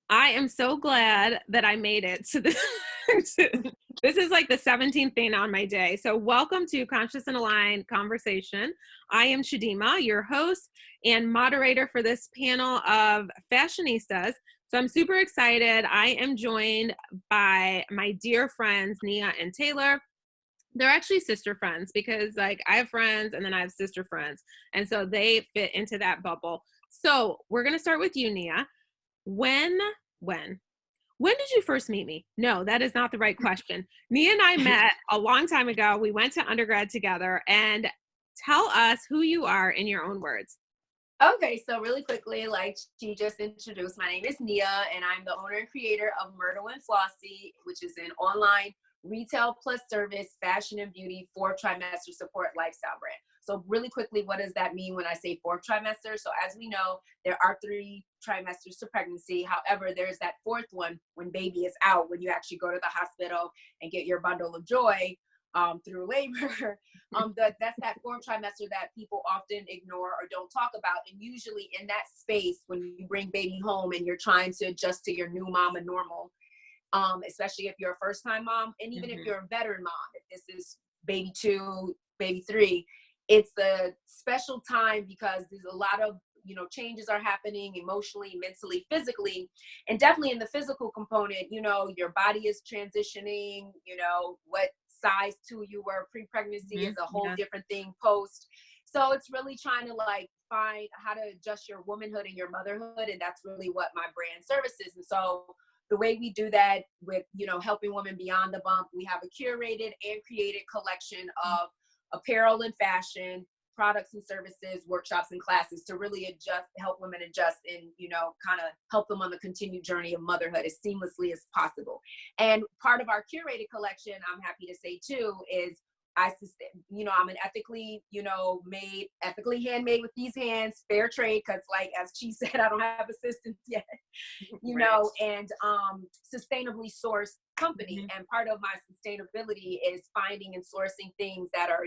I am so glad that I made it to this. This is like the 17th thing on my day. So welcome to Conscious and Aligned Conversation. I am Chidimma, your host and moderator for this panel of fashionistas. So I'm super excited. I am joined by my dear friends, Nia and Taylor. They're actually sister friends because like I have friends and then I have sister friends. And so they fit into that bubble. So we're going to start with you, Nia. When when when did you first meet me? No, that is not the right question. Nia and I met a long time ago. We went to undergrad together. And tell us who you are in your own words. Okay, so really quickly, like she just introduced, my name is Nia, and I'm the owner and creator of Myrtle and Flossie, which is an online retail plus service fashion and beauty fourth trimester support lifestyle brand. So really quickly, what does that mean when I say fourth trimester? So as we know, there are 3 trimesters to pregnancy. However, there's that fourth one when baby is out, when you actually go to the hospital and get your bundle of joy through labor. That's that fourth trimester that people often ignore or don't talk about. And usually in that space, when you bring baby home and you're trying to adjust to your new mama normal, especially if you're a first time mom, and even if you're a veteran mom, if this is baby 2, baby 3, it's a special time because there's a lot of changes are happening emotionally, mentally, physically, and definitely in the physical component. Your body is transitioning. What size 2 you were pre-pregnancy is a whole different thing post. So it's really trying to like find how to adjust your womanhood and your motherhood, and that's really what my brand services. And so the way we do that with helping women beyond the bump, we have a curated and created collection of apparel and fashion products and services, workshops and classes to really help women adjust and, kind of help them on the continued journey of motherhood as seamlessly as possible. And part of our curated collection, I'm happy to say too, is I'm an ethically handmade with these hands, fair trade, because like as she said, I don't have assistants yet, and sustainably sourced company. And part of my sustainability is finding and sourcing things that are,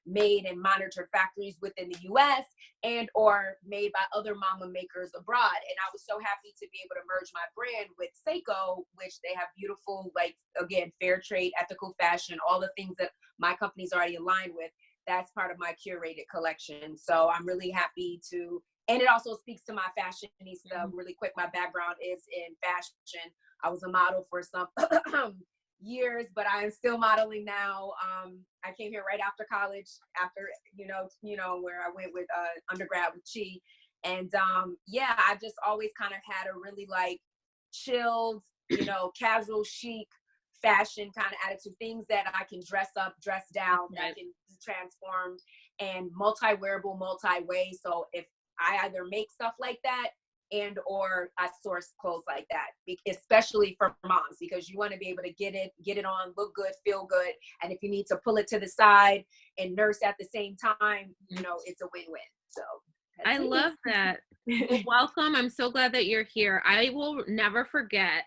made in monitored factories within the US and or made by other mama makers abroad. And I was so happy to be able to merge my brand with Sseko, which they have beautiful, like, again, fair trade, ethical fashion, all the things that my company's already aligned with. That's part of my curated collection. So I'm really happy to, and it also speaks to my fashionista. Really quick, my background is in fashion. I was a model for some years, but I am still modeling now. I came here right after college, after where I went with undergrad with Chi, and I've just always kind of had a really like chilled, casual chic fashion kind of attitude, things that I can dress up, dress down, that can be transformed and multi-wearable, multi-way. So if I either make stuff like that and or I source clothes like that, especially for moms, because you want to be able to get it on, look good, feel good. And if you need to pull it to the side and nurse at the same time, it's a win-win. So I love that. Well, welcome. I'm so glad that you're here. I will never forget.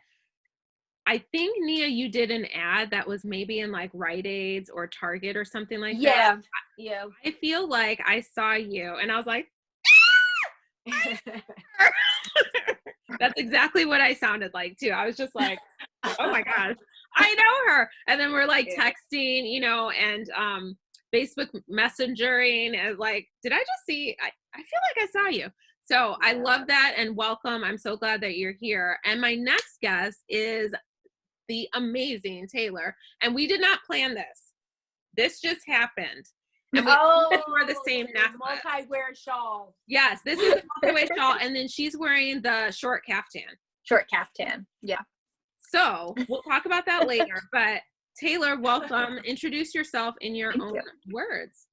I think, Nia, you did an ad that was maybe in like Rite Aids or Target or something like that. Yeah. I feel like I saw you and I was like, that's exactly what I sounded like too. I was just like, oh my gosh, I know her. And then we're like texting, and Facebook messengering, and like, did I just see? I feel like I saw you. So I love that, and welcome. I'm so glad that you're here. And my next guest is the amazing Taylor. And we did not plan this. This just happened. And we wore the same necklace. Multi-wear shawl. Yes, this is a multi-way shawl. And then she's wearing the short caftan. Short caftan. Yeah. So we'll talk about that later. But Taylor, welcome. Introduce yourself in your own words.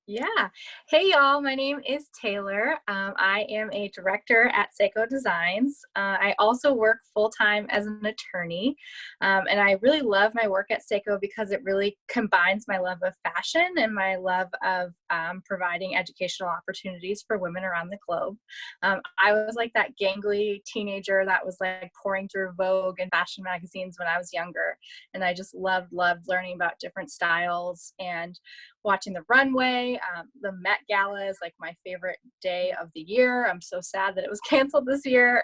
Yeah. Hey, y'all. My name is Taylor. I am a director at Sseko Designs. I also work full-time as an attorney. And I really love my work at Sseko because it really combines my love of fashion and my love of providing educational opportunities for women around the globe. I was like that gangly teenager that was like pouring through Vogue and fashion magazines when I was younger. And I just loved learning about different styles and watching the runway. The Met Gala is like my favorite day of the year. I'm so sad that it was canceled this year.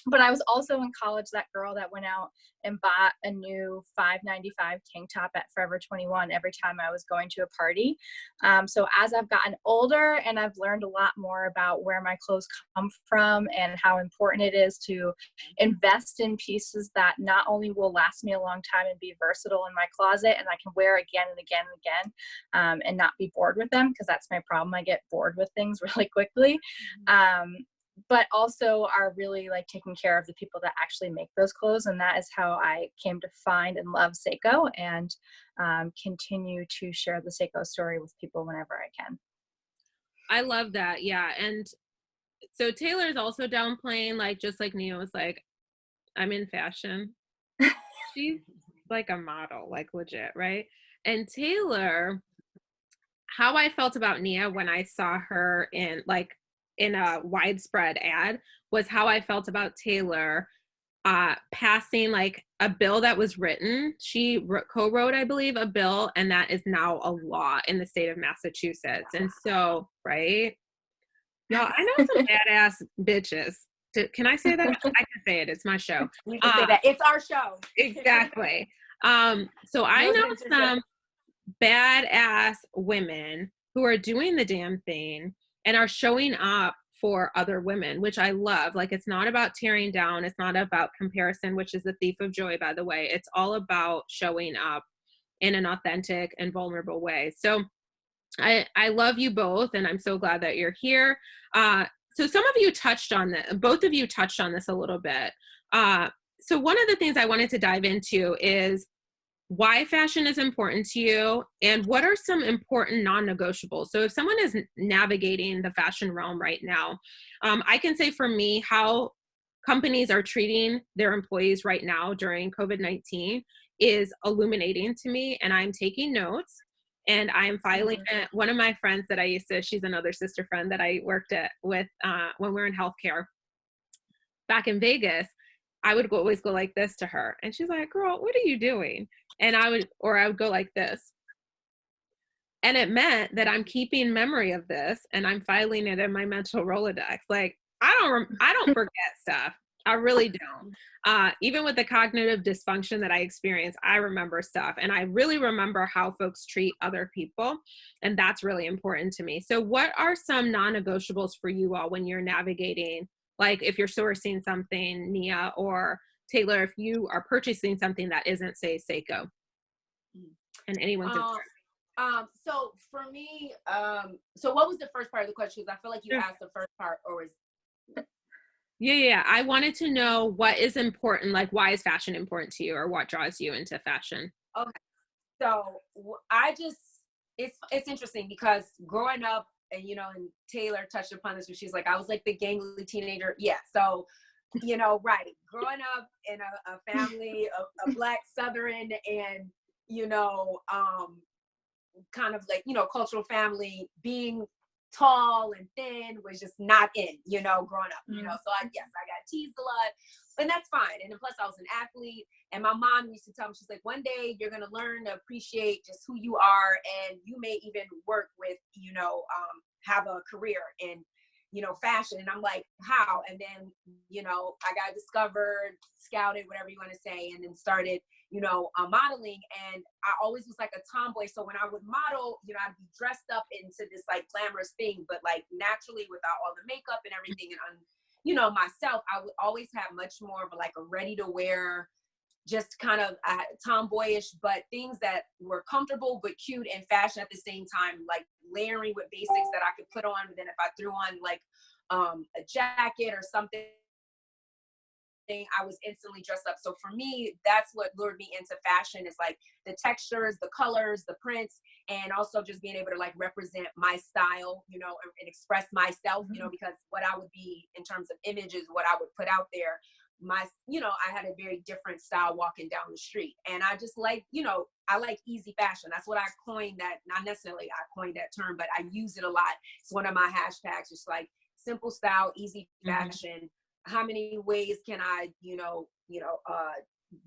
But I was also in college that girl that went out and bought a new $5.95 tank top at Forever 21 every time I was going to a party. So as I've gotten older and I've learned a lot more about where my clothes come from and how important it is to invest in pieces that not only will last me a long time and be versatile in my closet and I can wear again and again and again, and not be bored with them, because that's my problem. I get bored with things really quickly. But also are really like taking care of the people that actually make those clothes. And that is how I came to find and love Sseko, and continue to share the Sseko story with people whenever I can. I love that. Yeah. And so Taylor's also downplaying, like, just like Nia was like, I'm in fashion. She's like a model, like legit, right? And Taylor, how I felt about Nia when I saw her in a widespread ad was how I felt about Taylor passing like a bill that was written. She co-wrote, I believe, a bill, and that is now a law in the state of Massachusetts. And so, right? Y'all, I know some badass bitches. Can I say that? I can say it. It's my show. You can say that. It's our show. Exactly. So I know some badass women who are doing the damn thing and are showing up for other women, which I love. Like, it's not about tearing down. It's not about comparison, which is the thief of joy, by the way. It's all about showing up in an authentic and vulnerable way. So I love you both, and I'm so glad that you're here. So some of you touched on that. Both of you touched on this a little bit. So one of the things I wanted to dive into is why fashion is important to you and what are some important non-negotiables. So if someone is navigating the fashion realm right now, I can say for me, how companies are treating their employees right now during COVID-19 is illuminating to me, and I'm taking notes. And I'm filing one of my friends that I used to, she's another sister friend that I worked with when we were in healthcare back in Vegas. I would always go like this to her. And she's like, girl, what are you doing? And I would go like this. And it meant that I'm keeping memory of this and I'm filing it in my mental Rolodex. Like, I don't forget stuff. I really don't. Even with the cognitive dysfunction that I experience, I remember stuff, and I really remember how folks treat other people. And that's really important to me. So what are some non-negotiables for you all when you're navigating, like if you're sourcing something, Nia or Taylor, if you are purchasing something that isn't, say, Sseko? And anyone can so for me, so what was the first part of the question? Because I feel like you asked the first part, or was Yeah. I wanted to know what is important, like why is fashion important to you, or what draws you into fashion? Okay. So it's interesting because growing up, and and Taylor touched upon this when she's like, I was like the gangly teenager. Yeah. So, right. Growing up in a family of Black Southern and, kind of like, cultural family, being tall and thin was just not in, growing up, so I got teased a lot, and that's fine. And then plus I was an athlete, and my mom used to tell me, she's like, one day you're going to learn to appreciate just who you are, and you may even work with, have a career in, fashion. And I'm like, how? And then, I got discovered, scouted, whatever you want to say, and then started, modeling. And I always was like a tomboy. So when I would model, I'd be dressed up into this like glamorous thing, but like naturally without all the makeup and everything. And myself, I would always have much more of a ready to wear, just kind of tomboyish, but things that were comfortable but cute and fashion at the same time, like layering with basics that I could put on. But then if I threw on like a jacket or something, I was instantly dressed up. So for me, that's what lured me into fashion, is like the textures, the colors, the prints, and also just being able to like represent my style, and express myself, because what I would be in terms of images, what I would put out there, I had a very different style walking down the street. And I just like, I like easy fashion. That's what I coined that, not necessarily I coined that term, but I use it a lot. It's one of my hashtags, just like simple style, easy fashion. How many ways can I,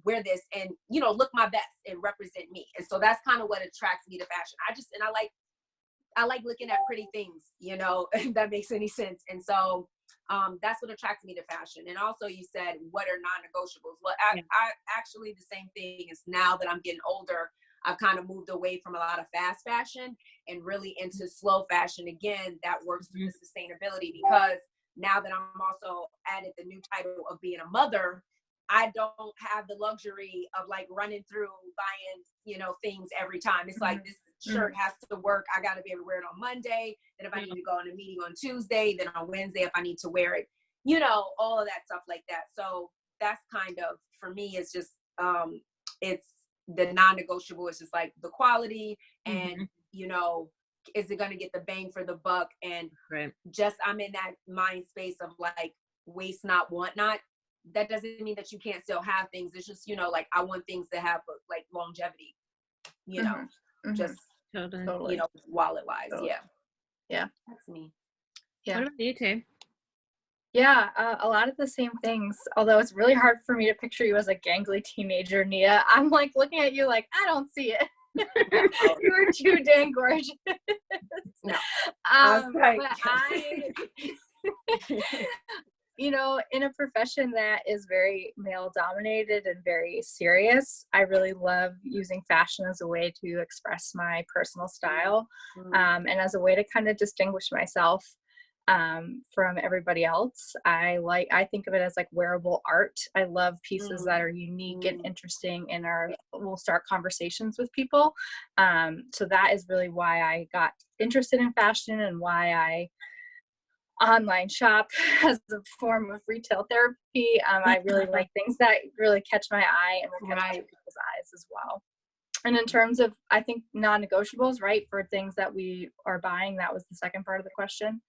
wear this and, look my best and represent me? And so that's kind of what attracts me to fashion. I like looking at pretty things, if that makes any sense. And so That's what attracted me to fashion. And also you said, what are non-negotiables? Well, I actually, the same thing is, now that I'm getting older, I've kind of moved away from a lot of fast fashion and really into slow fashion. Again, that works through the sustainability, because now that I'm also added the new title of being a mother, I don't have the luxury of like running through buying, you know, things every time. It's like, this shirt has to work. I got to be able to wear it on Monday. Then if I need to go on a meeting on Tuesday, then on Wednesday, if I need to wear it, you know, all of that stuff like that. So that's kind of, for me, it's just, it's the non-negotiable. It's just like the quality and, you know, is it going to get the bang for the buck? And just, I'm in that mind space of like, waste not, want not. That doesn't mean that you can't still have things. It's just, you know, like, I want things to have like longevity, you know, just totally. You know, wallet wise. Totally. Yeah. That's me. Yeah. What about you, Tay? Yeah, a lot of the same things, although it's really hard for me to picture you as a gangly teenager, Nia. I'm like looking at you like, I don't see it. You are too dang gorgeous. No. But you know, in a profession that is very male dominated and very serious, I really love using fashion as a way to express my personal style, and as a way to kind of distinguish myself from everybody else. I think of it as like wearable art. I love pieces that are unique and interesting and will start conversations with people. So that is really why I got interested in fashion and why I online shop as a form of retail therapy. I really like things that really catch my eye and will catch people's eyes as well. And in terms of, I think, non-negotiables, right, for things that we are buying, that was the second part of the question.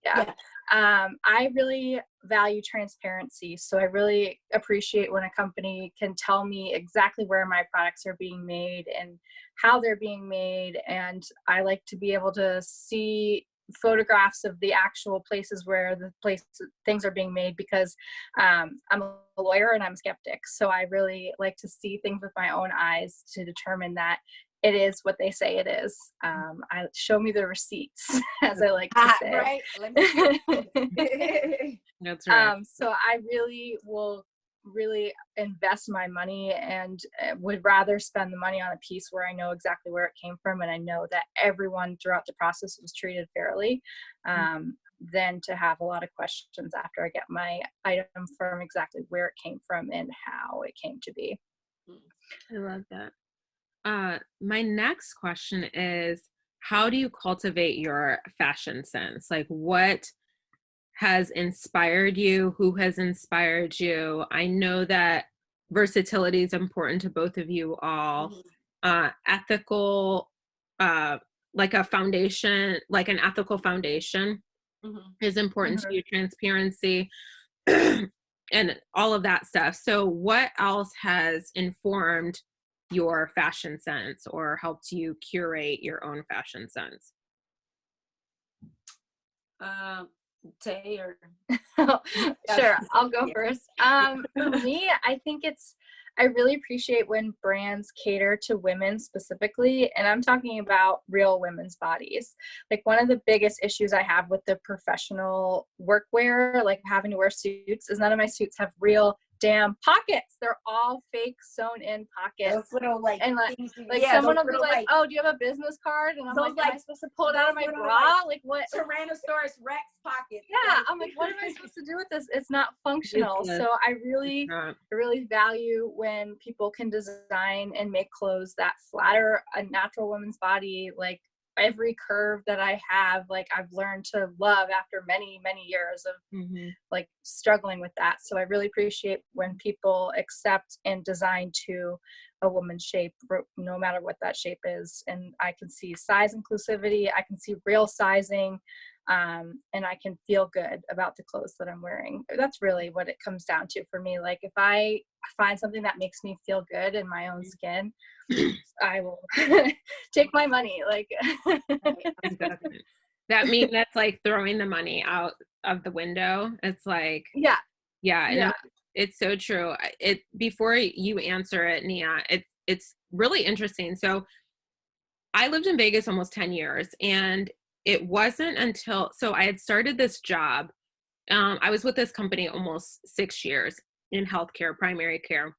Yeah. I really value transparency. So I really appreciate when a company can tell me exactly where my products are being made and how they're being made. And I like to be able to see photographs of the actual places where things are being made, because I'm a lawyer and I'm a skeptic. So I really like to see things with my own eyes to determine that it is what they say it is. I show me the receipts, as I like to say. Right. That's right. So I really will invest my money and would rather spend the money on a piece where I know exactly where it came from and I know that everyone throughout the process was treated fairly, than to have a lot of questions after I get my item from exactly where it came from and how it came to be. I love that. My next question is, how do you cultivate your fashion sense? Like, what has inspired you? Who has inspired you? I know that versatility is important to both of you all. Ethical, like a foundation, like an ethical foundation is important to you. Transparency and all of that stuff. So what else has informed your fashion sense or helped you curate your own fashion sense? Tay or Sure, I'll go first. For me, I think I really appreciate when brands cater to women specifically, and I'm talking about real women's bodies. Like, one of the biggest issues I have with the professional workwear, like having to wear suits, is none of my suits have real damn pockets. They're all fake sewn in pockets. Those little someone will be like, oh, do you have a business card? And I'm like, am I supposed to pull it out of my bra? Like what? Tyrannosaurus Rex pockets. Yeah, I'm like, what am I supposed to do with this? It's not functional. So I really value when people can design and make clothes that flatter a natural woman's body. Like, every curve that I have, like, I've learned to love after many, many years of like struggling with that. So I really appreciate when people accept and design to a woman's shape, no matter what that shape is. And I can see size inclusivity, I can see real sizing, and I can feel good about the clothes that I'm wearing. That's really what it comes down to for me. Like, if I find something that makes me feel good in my own skin, I will take my money. Like, that means that's like throwing the money out of the window. It's like, yeah. It's so true. Before you answer it, Nia, it's really interesting. So I lived in Vegas almost 10 years, and it wasn't until, so I had started this job I was with this company almost 6 years in healthcare, primary care.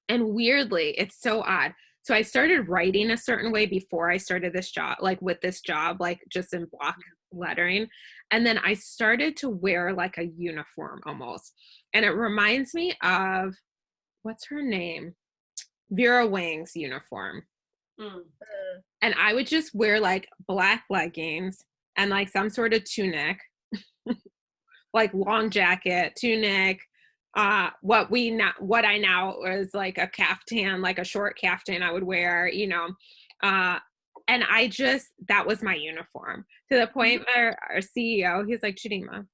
And weirdly, it's so odd. So I started writing a certain way before I started this job, like with this job, like just in block lettering. And then I started to wear like a uniform almost. And it reminds me of, what's her name? Vera Wang's uniform. Mm. And I would just wear like black leggings and like some sort of tunic, like long jacket, tunic, what I now is like a caftan, like a short caftan I would wear, and that was my uniform, to the point where our CEO, he's like, Chidimma,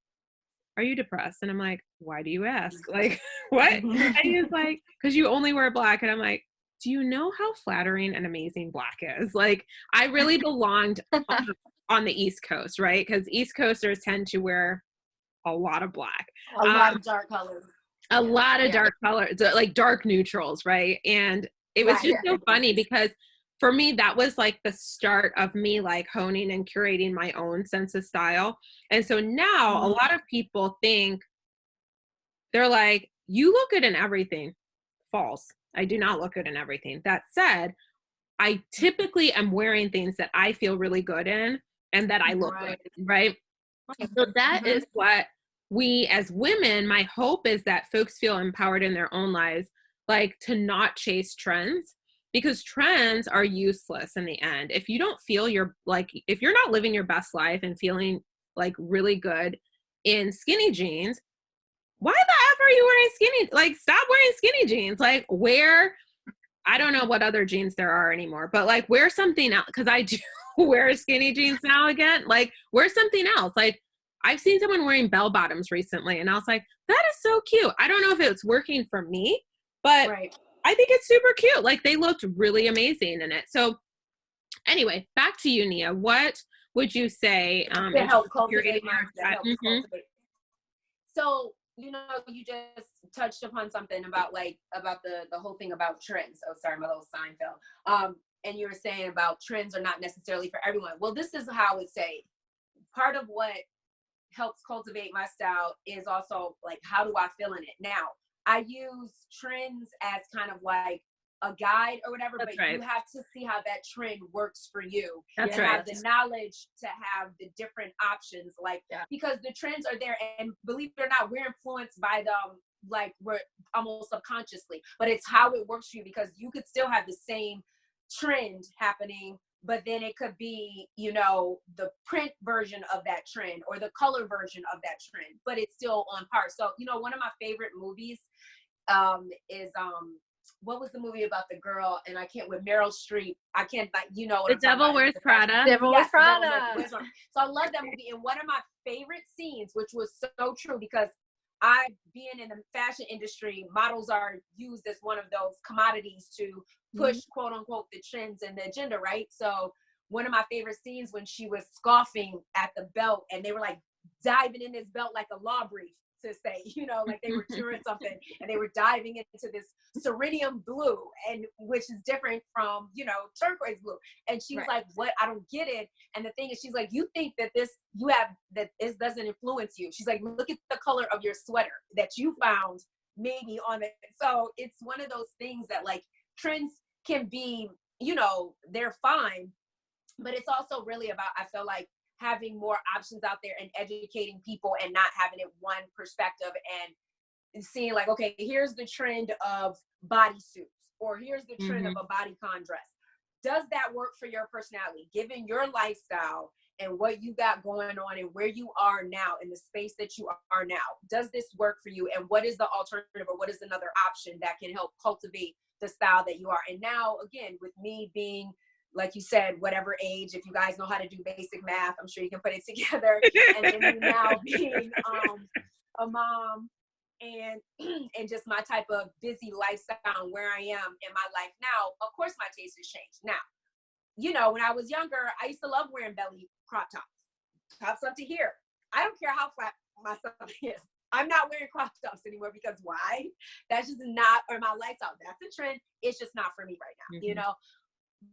are you depressed? And I'm like, why do you ask? Like, what? And he's like, because you only wear black. And I'm like, do you know how flattering and amazing black is? Like, I really belonged on the East Coast, right? Because East Coasters tend to wear a lot of black. A lot of dark colors. A lot of dark colors, like dark neutrals, right? And it was just so funny because for me, that was like the start of me like honing and curating my own sense of style. And so now a lot of people think, they're like, you look good in everything. False. I do not look good in everything. That said, I typically am wearing things that I feel really good in and that I look good in, right? So that is what we as women, my hope is that folks feel empowered in their own lives, like to not chase trends, because trends are useless in the end. If you don't feel if you're not living your best life and feeling like really good in skinny jeans, why the F are you wearing skinny? Like, stop wearing skinny jeans. Like, I don't know what other jeans there are anymore, but like wear something else. Cause I do wear skinny jeans now again. Like, wear something else. Like, I've seen someone wearing bell bottoms recently and I was like, that is so cute. I don't know if it's working for me, but I think it's super cute. Like, they looked really amazing in it. So anyway, back to you, Nia. What would you say to help cultivate cultivate? So, you just touched upon something about the whole thing about trends. Oh, sorry, my little sign fell. And you were saying about trends are not necessarily for everyone. Well, this is how I would say part of what helps cultivate my style is also like, how do I feel in it? Now, I use trends as kind of like a guide or whatever, but you have to see how that trend works for you. That's and have the knowledge to have the different options, because the trends are there, and believe it or not, we're influenced by them, like we're almost subconsciously, but it's how it works for you, because you could still have the same trend happening, but then it could be, the print version of that trend or the color version of that trend, but it's still on par. So, one of my favorite movies is what was the movie about the girl, and I can't, with Meryl Streep, I can't, what The Devil Wears Prada. Devil Wears Prada. So I love that movie, and one of my favorite scenes, which was so true, because being in the fashion industry, models are used as one of those commodities to push quote unquote the trends and the agenda, right? So one of my favorite scenes when she was scoffing at the belt, and they were like diving in this belt like a law brief, to say, like they were doing something, and they were diving into this cerulean blue, and which is different from, turquoise blue. And she was like, what? I don't get it. And the thing is, she's like, you think that this doesn't influence you. She's like, look at the color of your sweater that you found maybe on it. So it's one of those things that, like, trends can be, they're fine, but it's also really about, I feel like, having more options out there and educating people, and not having it one perspective, and seeing like, okay, here's the trend of bodysuits, or here's the trend of a bodycon dress. Does that work for your personality, given your lifestyle and what you got going on and where you are now in the space that you are now? Does this work for you? And what is the alternative, or what is another option that can help cultivate the style that you are? And now, again, with me being, like you said, whatever age, if you guys know how to do basic math, I'm sure you can put it together. And then me now being a mom, and just my type of busy lifestyle and where I am in my life now, of course my taste has changed. Now, when I was younger, I used to love wearing belly crop tops up to here. I don't care how flat my stomach is. I'm not wearing crop tops anymore, because why? That's just not, or my lifestyle. That's a trend. It's just not for me right now,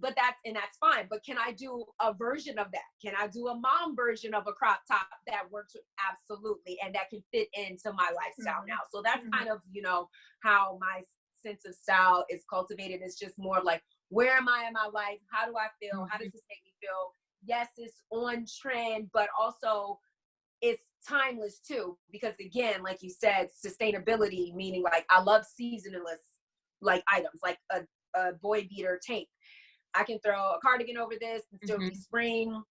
that's fine. But can I do a version of that? Can I do a mom version of a crop top that works? Absolutely. And that can fit into my lifestyle now. So that's kind of, you know, how my sense of style is cultivated. It's just more like, where am I in my life? How do I feel? How does this make me feel? Yes, it's on trend, but also it's timeless too. Because again, like you said, sustainability, meaning like I love seasonless like items, like a boy beater tank. I can throw a cardigan over this and still be spring.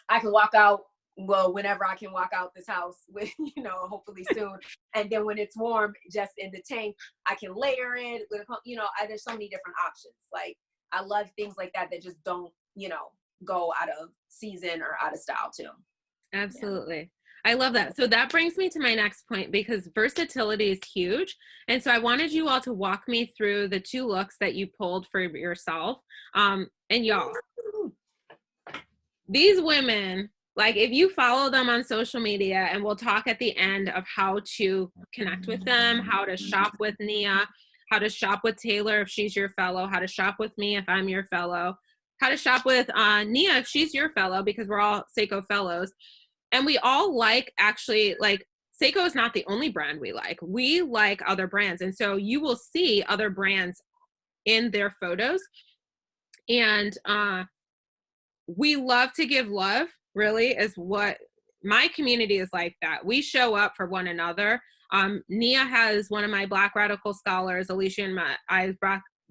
I can walk out, well, whenever I can walk out this house with, you know, hopefully soon. And then when it's warm, just in the tank, I can layer it with, you know, there's so many different options. Like, I love things like that that just don't, you know, go out of season or out of style too. Absolutely. Yeah. I love that. So that brings me to my next point, because versatility is huge. And so I wanted you all to walk me through the 2 looks that you pulled for yourself. And y'all, these women, like, if you follow them on social media, and we'll talk at the end of how to connect with them, how to shop with Nia, how to shop with Taylor if she's your fellow, how to shop with me if I'm your fellow, how to shop with Nia if she's your fellow, because we're all Sseko fellows. And we all like, actually, like, Sseko is not the only brand we like. We like other brands. And so you will see other brands in their photos. And we love to give love, really, is what my community is like. That we show up for one another. Nia has one of my Black Radical scholars, Alicia and I,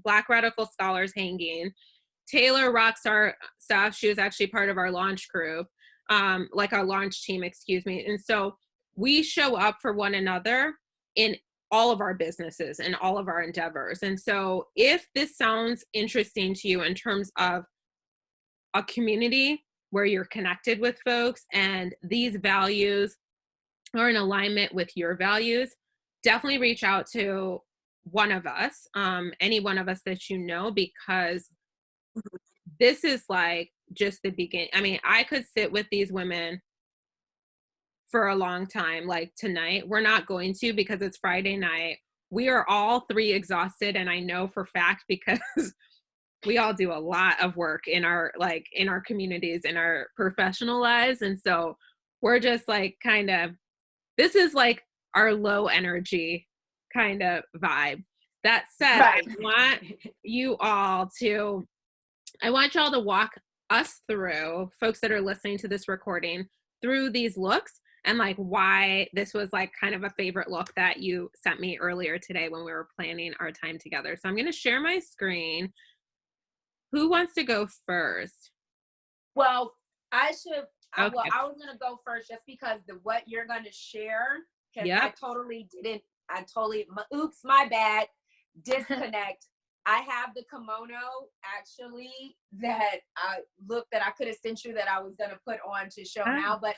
Black Radical scholars hanging. Taylor rocks our stuff. She was actually part of our launch crew. Like our launch team, excuse me. And so we show up for one another in all of our businesses and all of our endeavors. And so if this sounds interesting to you in terms of a community where you're connected with folks and these values are in alignment with your values, definitely reach out to one of us, any one of us that you know, because this is like just the beginning. I mean, I could sit with these women for a long time. Like tonight, we're not going to, because it's Friday night. We are all 3 exhausted, and I know for fact because we all do a lot of work in our communities, in our professional lives. And so we're just like this is like our low energy kind of vibe. That said, right. I want y'all to walk us through, folks that are listening to this recording, through these looks, and like why this was like kind of a favorite look that you sent me earlier today when we were planning our time together. So I'm going to share my screen. Who wants to go first? Well, I was going to go first just because what you're going to share, because oops, my bad, disconnect. I have the kimono actually that I could have sent you that I was going to put on to show now, but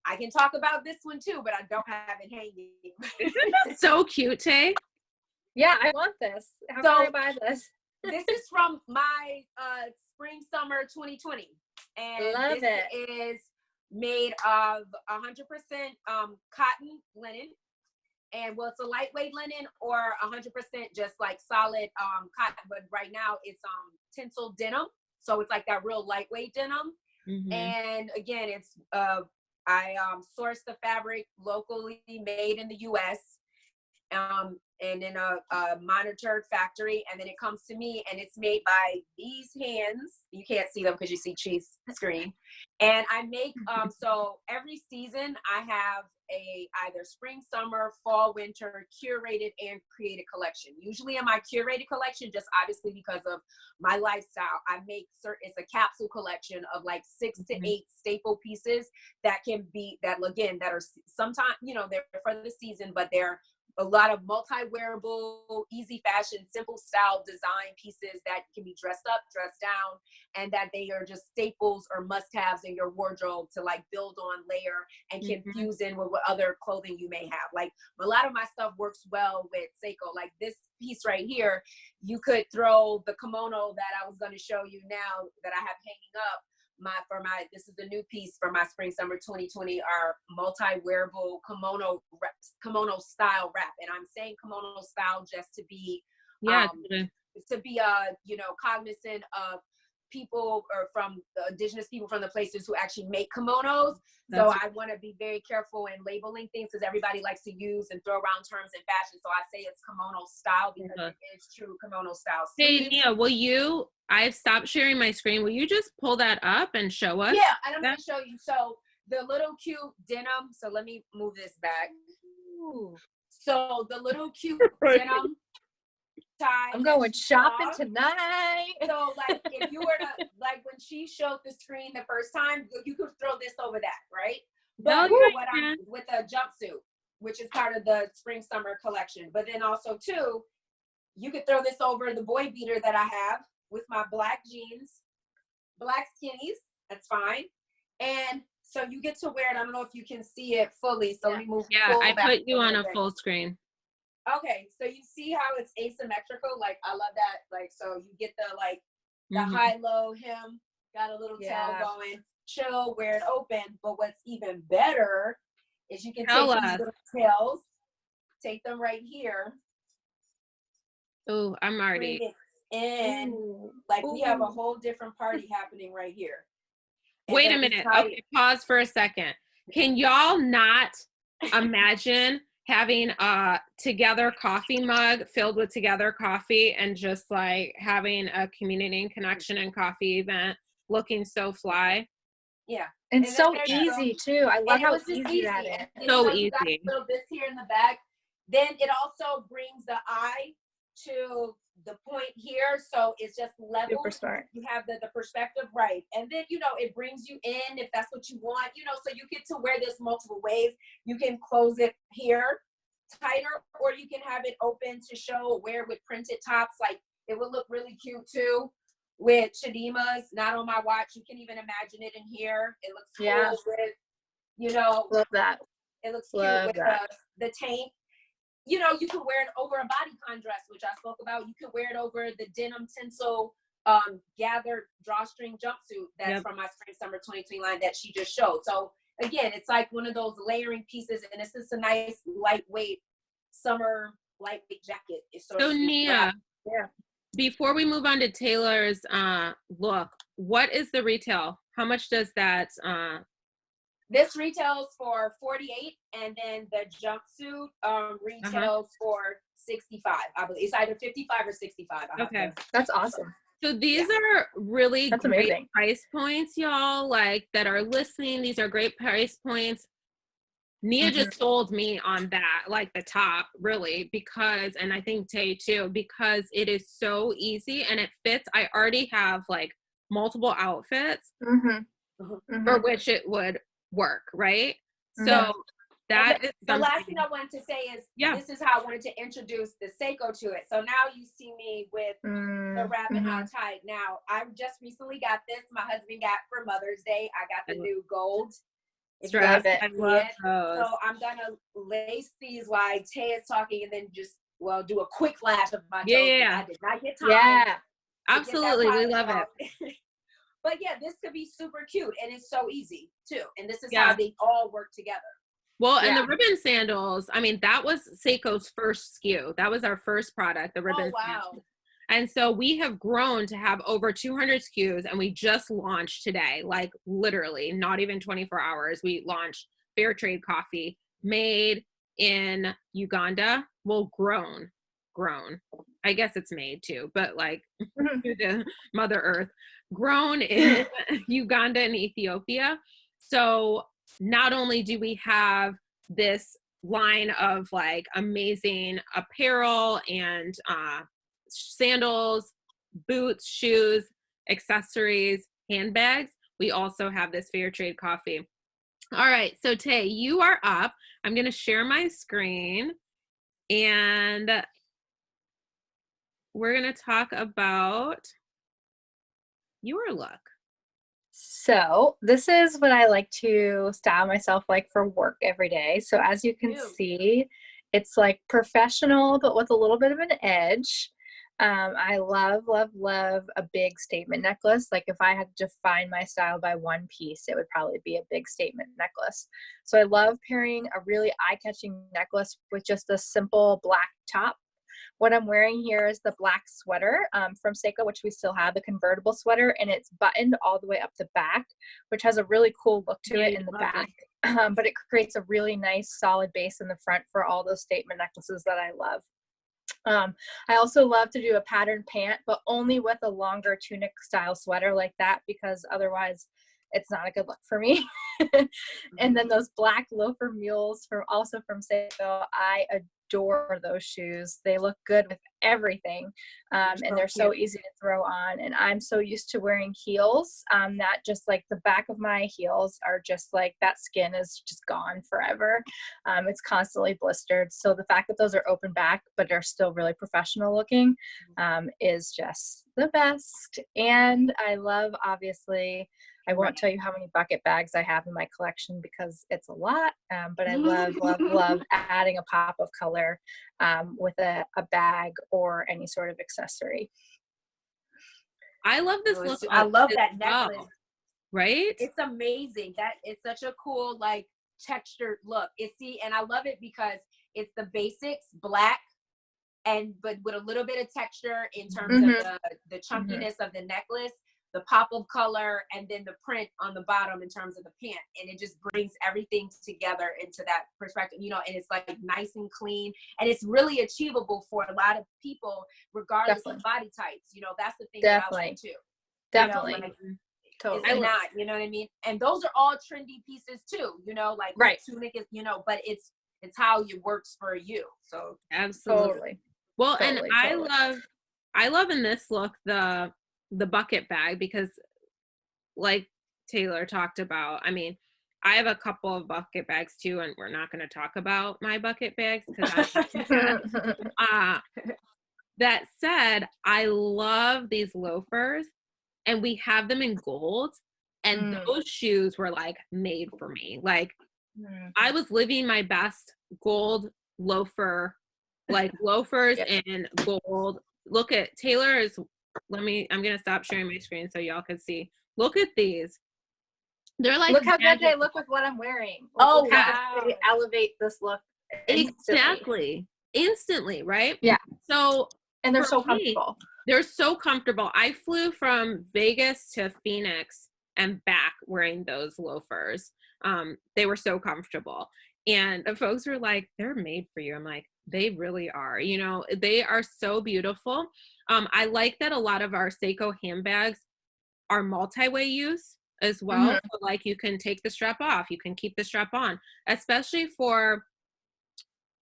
I can talk about this one too, but I don't have it hanging. Isn't that so cute, Tay? Yeah, I want this. How can I buy this? This is from my spring summer 2020, and this is made of 100% cotton linen, and well, it's a lightweight linen or 100% just like solid cotton, but right now it's tinsel denim, so it's like that real lightweight denim. And again, it's I sourced the fabric locally, made in the US, and in a monitored factory, and then it comes to me, and it's made by these hands. You can't see them because you see Chief's screen. And I make so every season I have either spring, summer, fall, winter curated and created collection. Usually in my curated collection, just obviously because of my lifestyle, I make it's a capsule collection of like 6 to 8 staple pieces that are sometimes, you know, they're for the season, but they're a lot of multi-wearable, easy fashion, simple style design pieces that can be dressed up, dressed down, and that they are just staples or must-haves in your wardrobe to like build on, layer, and can fuse in with what other clothing you may have. Like a lot of my stuff works well with Sseko. Like this piece right here, you could throw the kimono that I was going to show you now that I have hanging up. This is the new piece for my spring summer 2020, our multi-wearable kimono style wrap. And I'm saying kimono style just to be cognizant of people or from the indigenous people from the places who actually make kimonos. So I want to be very careful in labeling things because everybody likes to use and throw around terms in fashion. So I say it's kimono style because it is true kimono style. Hey, Nia, I've stopped sharing my screen. Will you just pull that up and show us? Yeah, and I'm going to show you. So the little cute denim. So let me move this back. Ooh. So the little cute denim tie. I'm going shopping tonight. So like if you were to, like when she showed the screen the first time, you could throw this over that, right? But with a jumpsuit, which is part of the spring summer collection. But then also too, you could throw this over the boy beater that I have with my black jeans, black skinnies. That's fine. And so you get to wear it. I don't know if you can see it fully. So let me move. Yeah, I put you on a full screen. Okay, so you see how it's asymmetrical? Like, I love that. Like, so you get the high-low hem, got a little tail going, chill, wear it open. But what's even better is you can take these little tails, take them right here. Oh, I'm already. And we have a whole different party happening right here. Wait a minute. Okay, pause for a second. Can y'all not imagine having a Together coffee mug filled with Together coffee and just like having a community and connection and coffee event looking so fly? Yeah. And so easy too. I love how easy that is. So easy. You got little bits here in the back. Then it also brings the eye to the point here. So it's just level. Super smart. You have the perspective right. And then, it brings you in if that's what you want, so you get to wear this multiple ways. You can close it here tighter, or you can have it open to show, wear with printed tops. Like it would look really cute too with Chidimmas, not on my watch. You can even imagine it in here. It looks cool with, love that. It looks cute with the tank. You can wear it over a bodycon dress, which I spoke about. You could wear it over the denim tinsel gathered drawstring jumpsuit that's from my spring summer 2020 line that she just showed. So again, it's like one of those layering pieces, and it's just a nice lightweight summer lightweight jacket. It's so Nia, before we move on to Taylor's look, what is the retail? How much does that this retails for $48, and then the jumpsuit retails for $65. I believe it's either $55 or $65. Okay, that's awesome. So these are really great price points, y'all, like that are listening. These are great price points. Nia just sold me on that, like the top, really, because, and I think Tay too, because it is so easy and it fits. I already have like multiple outfits for which it would work, right? So that is the last thing I wanted to say is this is how I wanted to introduce the Sseko to it. So now you see me with the wrap and how tight. Now I just recently got this. My husband got for Mother's Day. I got the new gold strap. I love those. So I'm gonna lace these while Tay is talking, and then just do a quick flash of my toes. I did not get time. Yeah, absolutely, we love it. But this could be super cute, and it's so easy too. And this is how they all work together. Well, and the ribbon sandals, I mean, that was Sseko's first SKU. That was our first product, the ribbon sandals. And so we have grown to have over 200 SKUs, and we just launched today, like literally not even 24 hours. We launched Fair Trade Coffee made in Uganda. Well, grown. I guess it's made too, but like through the Mother Earth. Grown in Uganda and Ethiopia. So not only do we have this line of like amazing apparel and sandals, boots, shoes, accessories, handbags, we also have this Fair Trade Coffee. All right, so Tay, you are up. I'm going to share my screen, and we're going to talk about your look. So this is what I like to style myself like for work every day. So as you can see, it's like professional, but with a little bit of an edge. I love a big statement necklace. Like if I had to define my style by one piece, it would probably be a big statement necklace. So I love pairing a really eye-catching necklace with just a simple black top. what I'm wearing here is the black sweater from Sseko, which we still have, the convertible sweater, and it's buttoned all the way up the back, which has a really cool look to it in the back. But it creates a really nice solid base in the front for all those statement necklaces that I love. I also love to do a patterned pant, but only with a longer tunic style sweater like that, because otherwise it's not a good look for me. And then those black loafer mules from Sseko, I adore those shoes. They look good with everything, and they're so easy to throw on. And I'm so used to wearing heels that just like the back of my heels are just like, that skin is just gone forever. It's constantly blistered. So the fact that those are open back but are still really professional looking is just the best. And I love, obviously, I won't tell you how many bucket bags I have in my collection because it's a lot, but I love adding a pop of color with a bag or any sort of accessory. I love this look. I love that necklace. Right? It's amazing. That is such a cool, like, textured look. And I love it because it's the basics, black, but with a little bit of texture in terms of the chunkiness of the necklace, the pop of color, and then the print on the bottom in terms of the pant. And it just brings everything together into that perspective, and it's like nice and clean, and it's really achievable for a lot of people, regardless of body types. That's the thing that I like too. Definitely. Totally. It's not, you know what I mean? And those are all trendy pieces too, like tunic is, but it's how it works for you. So absolutely. Well, and I love in this look the bucket bag, because like Taylor talked about, I mean, I have a couple of bucket bags too, and we're not going to talk about my bucket bags because that said, I love these loafers, and we have them in gold, and those shoes were like made for me. Like I was living my best gold loafer, like loafers in gold. Look at Taylor's. I'm going to stop sharing my screen so y'all can see. Look at these. They're like, look how good they look with what I'm wearing. Oh, wow. They elevate this look. Instantly, right? Yeah. So, and they're so comfortable. They're so comfortable. I flew from Vegas to Phoenix and back wearing those loafers. They were so comfortable. And the folks were like, they're made for you. I'm like, they really are. They are so beautiful. I like that a lot of our Sseko handbags are multi-way use as well. So like you can take the strap off, you can keep the strap on, especially for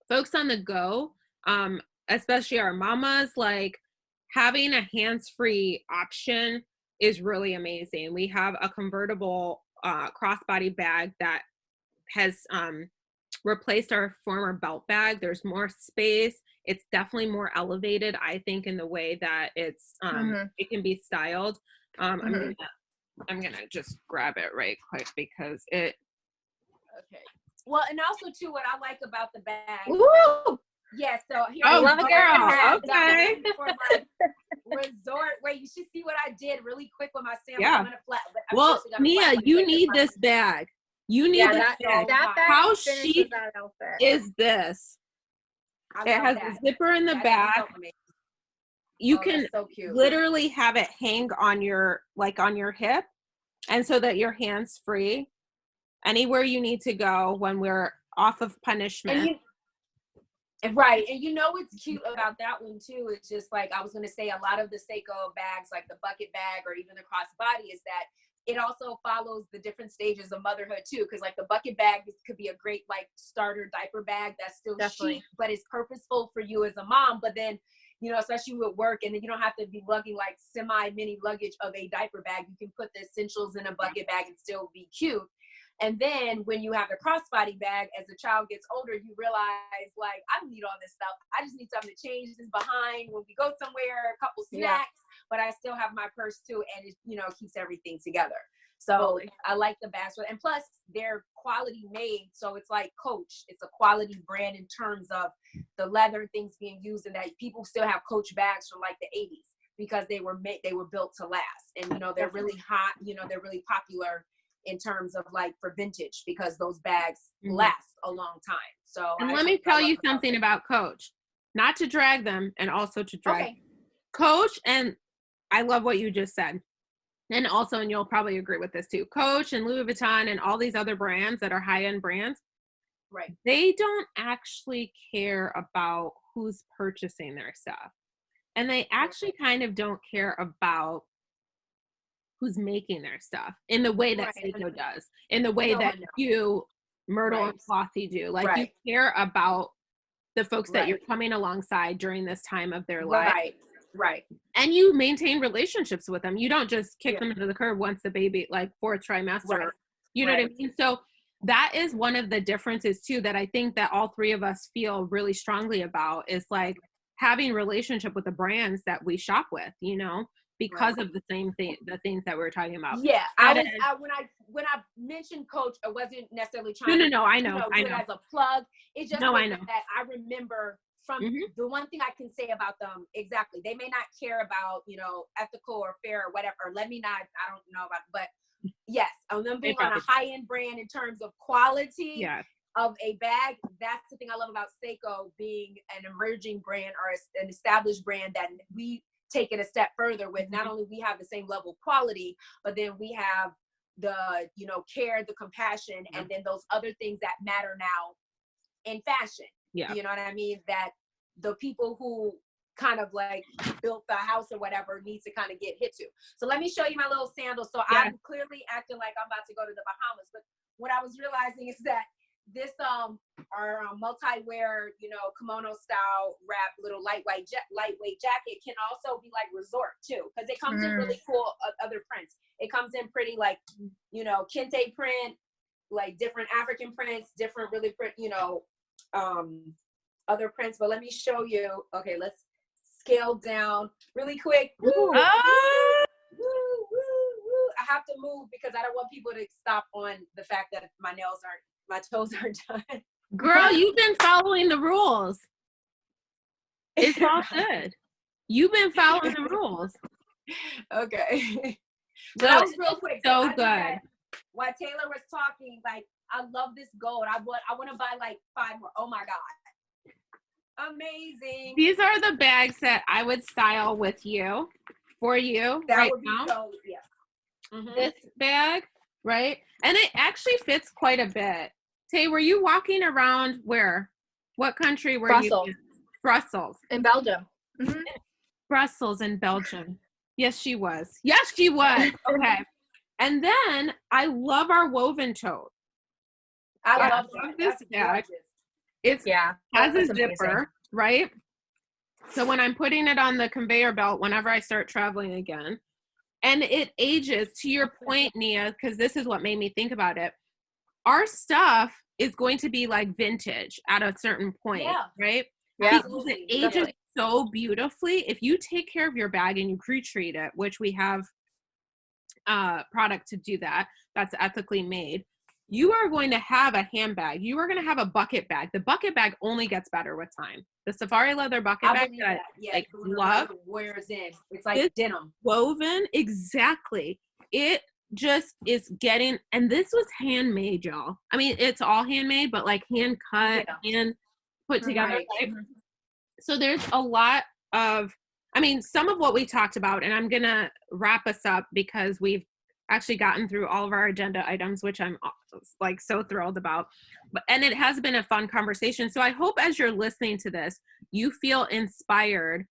folks on the go, especially our mamas. Like having a hands-free option is really amazing. We have a convertible crossbody bag that has replaced our former belt bag. There's more space. It's definitely more elevated, I think, in the way that it's it can be styled. I'm gonna just grab it right quick because it. Okay. Well, and also too, what I like about the bag. Woo! Yeah. So here. Oh, love it, girl. Okay. For my resort, wait, you should see what I did really quick with my sample. Yeah. Well, Nia, you need this bag. You need this bag. That bag. How chic is this? It has a zipper in the back. You can literally have it hang on your hip, and so that your hands free anywhere you need to go when we're off of punishment. Right. And what's cute about that one too, it's just like, I was going to say, a lot of the Sseko bags, like the bucket bag or even the crossbody, is that it also follows the different stages of motherhood too. Because like the bucket bag could be a great like starter diaper bag that's still chic, but it's purposeful for you as a mom. But then, especially with work, and then you don't have to be lugging like semi-mini luggage of a diaper bag. You can put the essentials in a bucket bag and still be cute. And then when you have the crossbody bag, as the child gets older, you realize, like, I don't need all this stuff. I just need something to change this behind when we go somewhere, a couple snacks, but I still have my purse too, and it, keeps everything together. So I like the bags. And plus, they're quality made. So it's like Coach. It's a quality brand in terms of the leather and things being used, and that people still have Coach bags from like the 80s because they were built to last. And, they're really hot, they're really popular in terms of like for vintage, because those bags last a long time. So and let me tell you something about Coach. not to drag them and also to drag. Okay. Coach, and I love what you just said. And also, and you'll probably agree with this too, Coach and Louis Vuitton and all these other brands that are high-end brands, Right. they don't actually care about who's purchasing their stuff. And they actually kind of don't care about who's making their stuff in the way that Sseko does, in the way that you, Myrtle and Flossie do. Like you care about the folks that you're coming alongside during this time of their life. Right. And you maintain relationships with them. You don't just kick them into the curb once the baby, like fourth trimester. You know what I mean? So that is one of the differences too, that I think that all three of us feel really strongly about, is like having relationship with the brands that we shop with, you know, because of the same thing, the things that we were talking about. Yeah. When I mentioned Coach, I wasn't necessarily trying to I know. do it as a plug. It just I know that I remember from the one thing I can say about them, exactly. They may not care about, you know, ethical or fair or whatever. I don't know about, but yes, on them being on a high-end brand in terms of quality of a bag. That's the thing I love about Sseko being an emerging brand or an established brand, that we take it a step further with. Not only we have the same level of quality, but then we have the, you know, care, the compassion, and then those other things that matter now in fashion. You know what I mean? That the people who kind of like built the house or whatever needs to kind of get hit to. So let me show you my little sandals. So I'm clearly acting like I'm about to go to the Bahamas, but what I was realizing is that this our multi-wear, you know, kimono style wrap little lightweight jacket can also be like resort too, because it comes in really cool other prints. It comes in pretty like, you know, kente print, like different African prints, different really print, you know, other prints. But let me show you. Okay, let's scale down really quick. Woo, woo, woo, woo. I have to move because I don't want people to stop on the fact that my toes aren't done. Girl, you've been following the rules. It's all good. You've been following the rules. Okay. So that was real quick. So good. While Taylor was talking, like, I love this gold. I want to buy like 5 more. Oh my God. Amazing. These are the bags that I would style with you, for you right now. So, This bag, right? And it actually fits quite a bit. Tay, were you walking around where? What country were you in? Brussels. In Belgium. Brussels in Belgium. Yes, she was. Yes, she was. Okay. And then I love our woven tote. I love this bag. It's has a zipper, right? So when I'm putting it on the conveyor belt, whenever I start traveling again, and it ages, to your point, Nia, because this is what made me think about it. Our stuff is going to be like vintage at a certain point, right? Yeah. Because it ages so beautifully. If you take care of your bag and you pre-treat it, which we have product to do that's ethically made, you are going to have a handbag. You are going to have a bucket bag. The bucket bag only gets better with time. The safari leather bucket bag that I love wears in. It's like denim. Woven, exactly. It just is getting, and this was handmade, y'all. I mean, it's all handmade, but like hand cut, hand put together. Right? So there's a lot of, I mean, some of what we talked about, and I'm going to wrap us up because we've actually gotten through all of our agenda items, which I'm like so thrilled about. And it has been a fun conversation. So I hope as you're listening to this, you feel inspired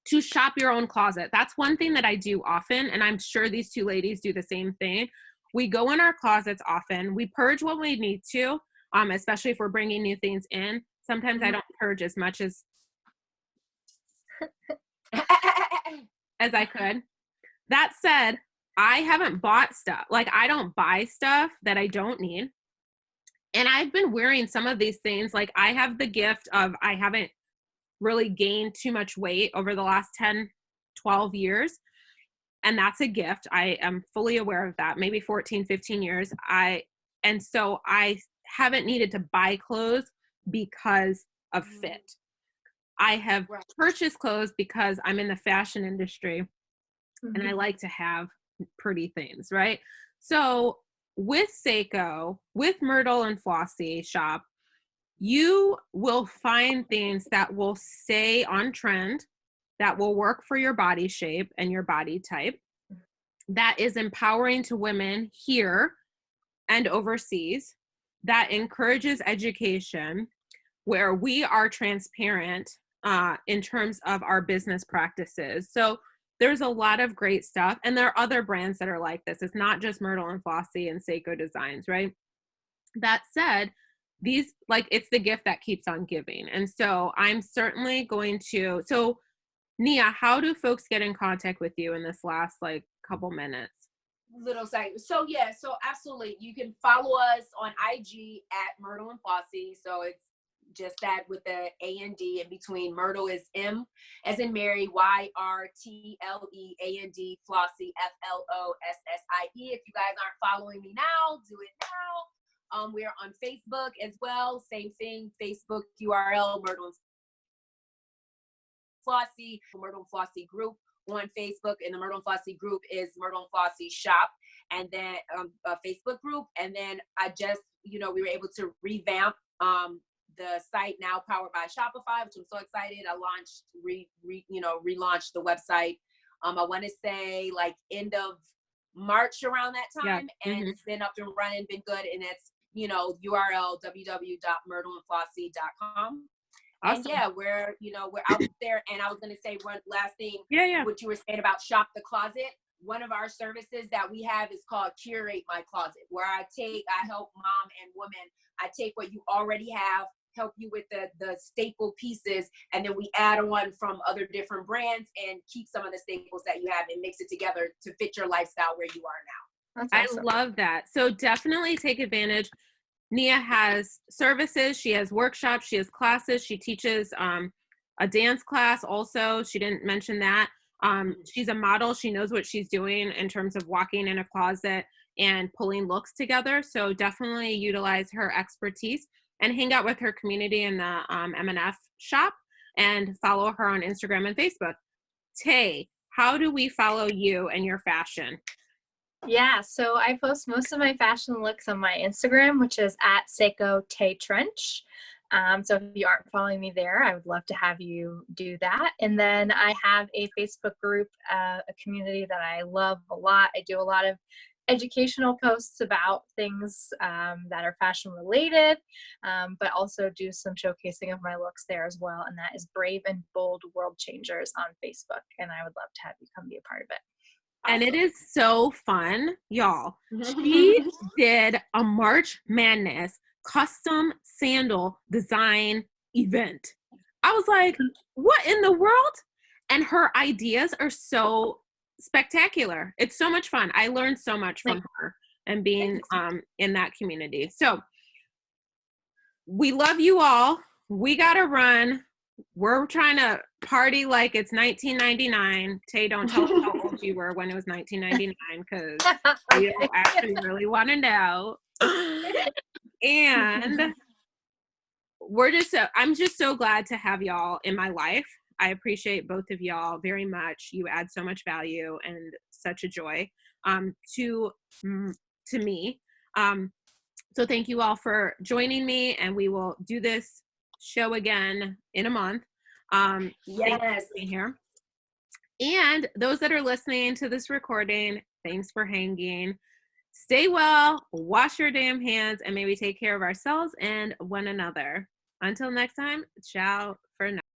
to shop your own closet. That's one thing that I do often. And I'm sure these two ladies do the same thing. We go in our closets often. We purge when we need to, especially if we're bringing new things in. Sometimes I don't purge as much as I could. That said, I haven't bought stuff. Like, I don't buy stuff that I don't need. And I've been wearing some of these things. Like, I have the gift of, I haven't really gained too much weight over the last 10, 12 years. And that's a gift. I am fully aware of that. Maybe 14, 15 years. And so I haven't needed to buy clothes because of fit. I have purchased clothes because I'm in the fashion industry and I like to have pretty things, right? So with Sseko, with Myrtle and Flossie shop, you will find things that will stay on trend, that will work for your body shape and your body type, that is empowering to women here and overseas, that encourages education, where we are transparent in terms of our business practices. So there's a lot of great stuff. And there are other brands that are like this. It's not just Myrtle and Flossie and Sseko Designs, right? That said, these, like, it's the gift that keeps on giving. And so I'm certainly going to, so Nia, how do folks get in contact with you in this last like couple minutes? Little site. So yeah, so absolutely. You can follow us on IG at Myrtle and Flossie. So it's just that with the A and D in between. Myrtle is M as in Mary, YRTLEAND, Flossie, FLOSSIE. If you guys aren't following me now, do it now. We are on Facebook as well. Same thing, Facebook URL, Myrtle and Flossie, Myrtle and Flossie group on Facebook, and the Myrtle and Flossie group is Myrtle and Flossie Shop, and then a Facebook group. And then I just, we were able to revamp the site, now powered by Shopify, which I'm so excited. I launched, relaunched the website. I want to say like end of March around that time, and it's been up and running, been good, and it's URL www.myrtleandflossie.com. Awesome. And yeah, we're out there. And I was going to say one last thing, what you were saying about shop the closet. One of our services that we have is called Curate My Closet, where I help mom and woman. I take what you already have, help you with the staple pieces, and then we add on from other different brands and keep some of the staples that you have and mix it together to fit your lifestyle where you are now. That's awesome. I love that. So definitely take advantage. Nia has services, she has workshops, she has classes, she teaches a dance class also. She didn't mention that. She's a model. She knows what she's doing in terms of walking in a closet and pulling looks together. So definitely utilize her expertise and hang out with her community in the M&F Shop and follow her on Instagram and Facebook. Tay, how do we follow you and your fashion? Yeah, so I post most of my fashion looks on my Instagram, which is at Sseko Trench. So if you aren't following me there, I would love to have you do that. And then I have a Facebook group, a community that I love a lot. I do a lot of educational posts about things that are fashion related, but also do some showcasing of my looks there as well. And that is Brave and Bold World Changers on Facebook. And I would love to have you come be a part of it. And it is so fun, y'all. She did a March Madness custom sandal design event. I was like, what in the world? And her ideas are so spectacular. It's so much fun. I learned so much from her and being in that community. So we love you all. We got to run. We're trying to party like it's 1999. Tay, don't tell us how old you were when it was 1999, because we don't actually really want to know. And I'm just so glad to have y'all in my life. I appreciate both of y'all very much. You add so much value and such a joy to me. So thank you all for joining me, and we will do this show again in a month. Yes. Thanks for being here. And those that are listening to this recording, thanks for hanging. Stay well, wash your damn hands, and maybe take care of ourselves and one another. Until next time, ciao for now.